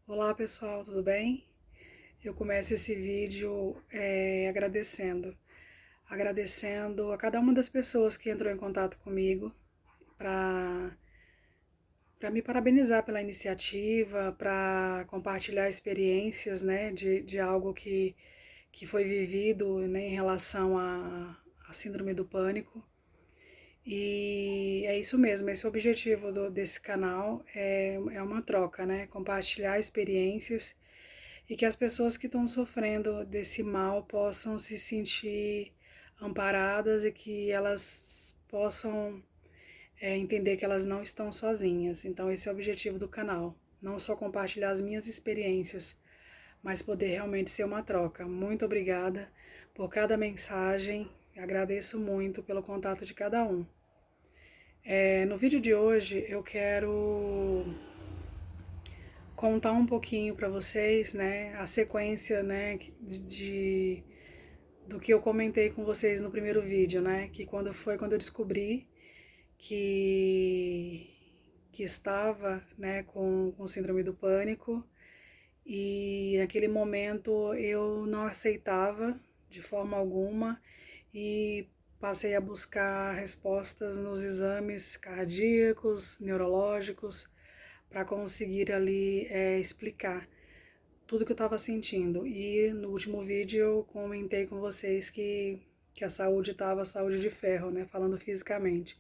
Olá pessoal, tudo bem? Eu começo esse vídeo agradecendo a cada uma das pessoas que entrou em contato comigo para me parabenizar pela iniciativa, para compartilhar experiências, né, de algo que foi vivido, né, em relação à síndrome do pânico. E é isso mesmo, esse é o objetivo desse canal, é uma troca, né? Compartilhar experiências e que as pessoas que estão sofrendo desse mal possam se sentir amparadas e que elas possam entender que elas não estão sozinhas. Então esse é o objetivo do canal, não só compartilhar as minhas experiências, mas poder realmente ser uma troca. Muito obrigada por cada mensagem, agradeço muito pelo contato de cada um. No vídeo de hoje eu quero contar um pouquinho para vocês, né, a sequência, né, do que eu comentei com vocês no primeiro vídeo, né, que quando eu descobri que que estava, né, com síndrome do pânico, e naquele momento eu não aceitava de forma alguma e passei a buscar respostas nos exames cardíacos, neurológicos, para conseguir ali explicar tudo que eu estava sentindo. E no último vídeo eu comentei com vocês que a saúde estava saúde de ferro, né? Falando fisicamente.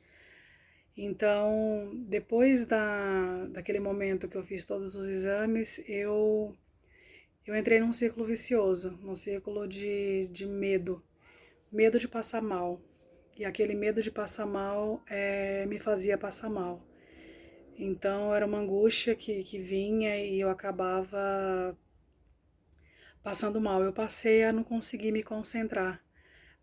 Então, depois daquele momento que eu fiz todos os exames, eu entrei num círculo vicioso, num círculo de medo. Medo de passar mal. E aquele medo de passar mal me fazia passar mal. Então era uma angústia que vinha e eu acabava passando mal. Eu passei a não conseguir me concentrar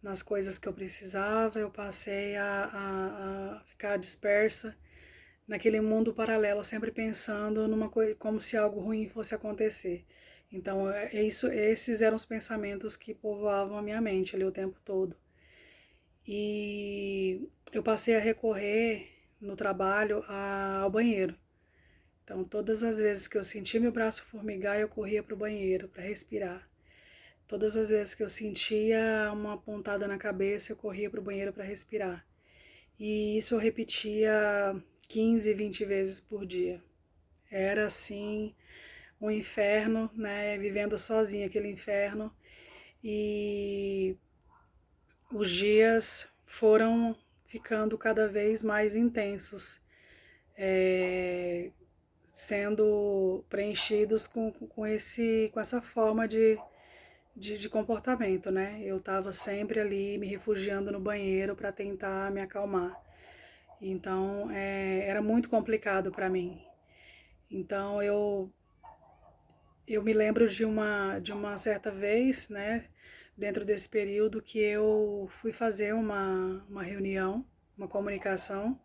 nas coisas que eu precisava, eu passei a ficar dispersa naquele mundo paralelo, sempre pensando numa coisa, como se algo ruim fosse acontecer. Então, esses eram os pensamentos que povoavam a minha mente ali o tempo todo. E eu passei a recorrer no trabalho ao banheiro. Então, todas as vezes que eu sentia meu braço formigar, eu corria para o banheiro para respirar. Todas as vezes que eu sentia uma pontada na cabeça, eu corria para o banheiro para respirar. E isso eu repetia 15, 20 vezes por dia. Era assim um inferno, né? Vivendo sozinha aquele inferno. E os dias foram ficando cada vez mais intensos, sendo preenchidos com essa forma de comportamento, né? Eu estava sempre ali me refugiando no banheiro para tentar me acalmar. Então era muito complicado para mim. Então eu me lembro de uma certa vez, né, dentro desse período, que eu fui fazer uma reunião, uma comunicação,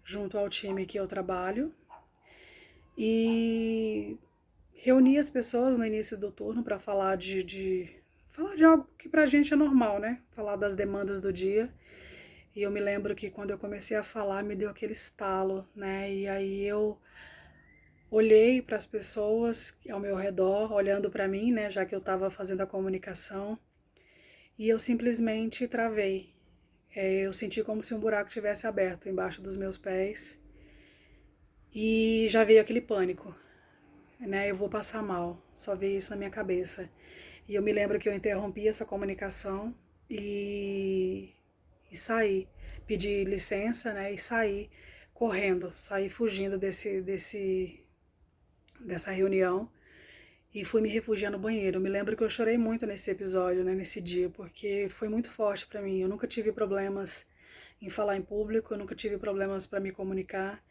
junto ao time que eu trabalho, e reuni as pessoas no início do turno para falar falar de algo que pra gente é normal, né? Falar das demandas do dia. E eu me lembro que quando eu comecei a falar, me deu aquele estalo, né? E aí eu olhei para as pessoas ao meu redor, olhando para mim, né, já que eu estava fazendo a comunicação, e eu simplesmente travei. Eu senti como se um buraco tivesse aberto embaixo dos meus pés e já veio aquele pânico, né? Eu vou passar mal, só veio isso na minha cabeça. E eu me lembro que eu interrompi essa comunicação e saí, pedi licença, né, e saí correndo, saí fugindo dessa reunião e fui me refugiar no banheiro. Eu me lembro que eu chorei muito nesse episódio, né, nesse dia, porque foi muito forte para mim. Eu nunca tive problemas em falar em público, eu nunca tive problemas para me comunicar.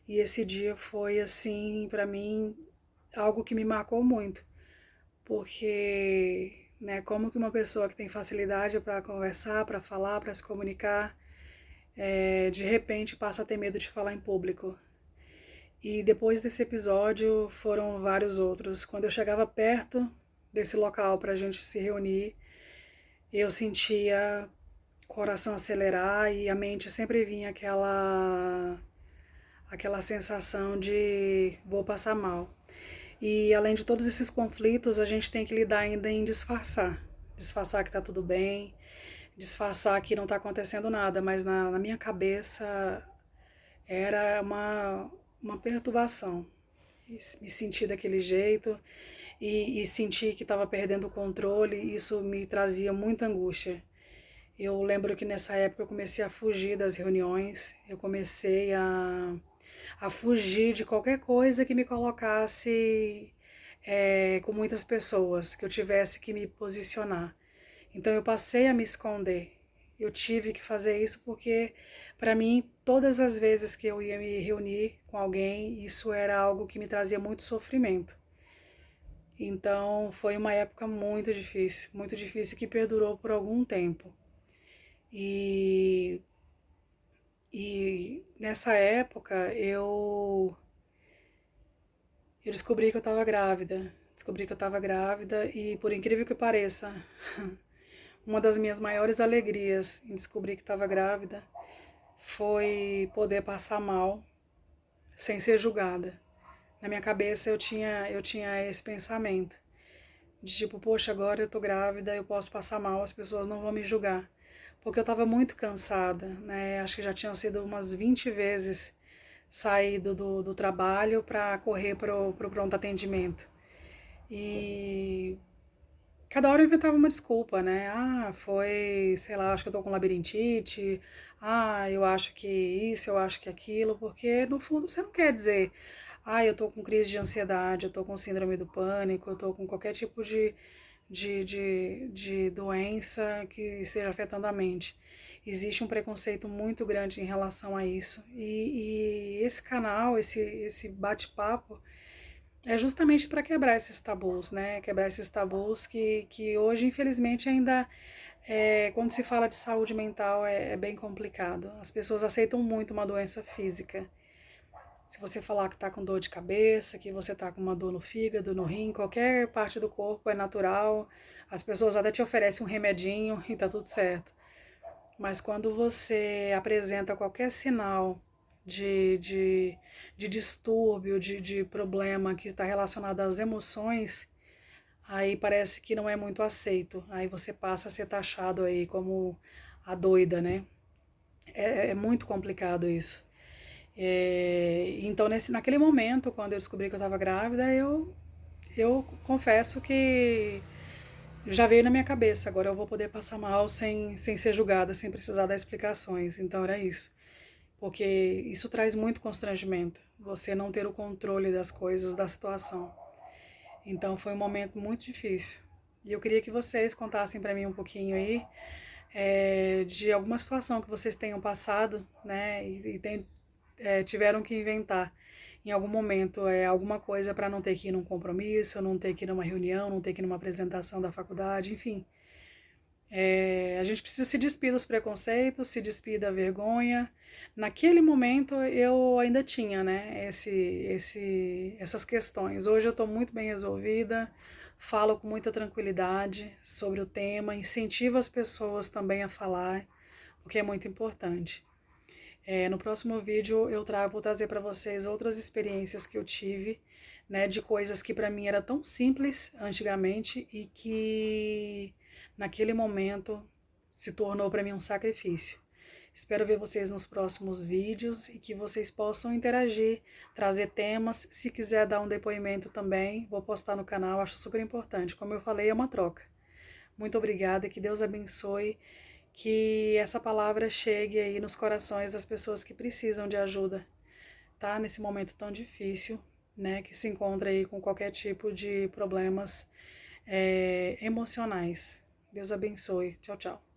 E esse dia foi assim, para mim, algo que me marcou muito, porque, né, como que uma pessoa que tem facilidade para conversar, para falar, para se comunicar, de repente passa a ter medo de falar em público. E depois desse episódio foram vários outros. Quando eu chegava perto desse local para a gente se reunir, eu sentia o coração acelerar e a mente sempre vinha aquela sensação de vou passar mal. E além de todos esses conflitos, a gente tem que lidar ainda em disfarçar. Disfarçar que tá tudo bem, disfarçar que não tá acontecendo nada, mas na minha cabeça era uma perturbação. Me sentir daquele jeito e sentir que estava perdendo o controle, isso me trazia muita angústia. Eu lembro que nessa época eu comecei a fugir das reuniões, eu comecei a fugir de qualquer coisa que me colocasse com muitas pessoas, que eu tivesse que me posicionar. Então eu passei a me esconder. Eu tive que fazer isso porque, para mim, todas as vezes que eu ia me reunir com alguém, isso era algo que me trazia muito sofrimento. Então foi uma época muito difícil que perdurou por algum tempo. E, e nessa época eu descobri que eu estava grávida. Descobri que eu estava grávida e, por incrível que pareça, uma das minhas maiores alegrias em descobrir que estava grávida foi poder passar mal sem ser julgada. Na minha cabeça eu tinha esse pensamento de tipo, poxa, agora eu tô grávida, eu posso passar mal, as pessoas não vão me julgar. Porque eu estava muito cansada, né? Acho que já tinham sido umas 20 vezes saído do trabalho para correr pro pronto atendimento. E cada hora eu inventava uma desculpa, né? Ah, foi, sei lá, acho que eu tô com labirintite. Ah, eu acho que isso, eu acho que aquilo, porque no fundo você não quer dizer, ah, eu tô com crise de ansiedade, eu tô com síndrome do pânico, eu tô com qualquer tipo de doença que esteja afetando a mente. Existe um preconceito muito grande em relação a isso. E esse canal, esse bate-papo, é justamente para quebrar esses tabus, né? Quebrar esses tabus que hoje, infelizmente, ainda, quando se fala de saúde mental, é bem complicado. As pessoas aceitam muito uma doença física. Se você falar que está com dor de cabeça, que você está com uma dor no fígado, no rim, qualquer parte do corpo é natural, as pessoas até te oferecem um remedinho e tá tudo certo. Mas quando você apresenta qualquer sinal de, de, de distúrbio, de problema que está relacionado às emoções, aí parece que não é muito aceito. Aí você passa a ser taxado aí como a doida, né? É muito complicado isso. Então, naquele momento, quando eu descobri que eu estava grávida, eu confesso que já veio na minha cabeça, agora eu vou poder passar mal sem ser julgada, sem precisar dar explicações. Então era isso. Porque isso traz muito constrangimento, você não ter o controle das coisas, da situação. Então foi um momento muito difícil. E eu queria que vocês contassem para mim um pouquinho aí de alguma situação que vocês tenham passado, né, tiveram que inventar em algum momento alguma coisa para não ter que ir num compromisso, não ter que ir numa reunião, não ter que ir numa apresentação da faculdade, enfim. A gente precisa se despir dos preconceitos, se despir da vergonha. Naquele momento eu ainda tinha, né, essas questões. Hoje eu estou muito bem resolvida, falo com muita tranquilidade sobre o tema, incentivo as pessoas também a falar, o que é muito importante. No próximo vídeo eu vou trazer para vocês outras experiências que eu tive, né, de coisas que para mim era tão simples antigamente e que naquele momento se tornou para mim um sacrifício. Espero ver vocês nos próximos vídeos e que vocês possam interagir, trazer temas. Se quiser dar um depoimento também, vou postar no canal, acho super importante. Como eu falei, é uma troca. Muito obrigada, que Deus abençoe, que essa palavra chegue aí nos corações das pessoas que precisam de ajuda, tá? Nesse momento tão difícil, né? Que se encontra aí com qualquer tipo de problemas emocionais. Deus abençoe. Tchau, tchau.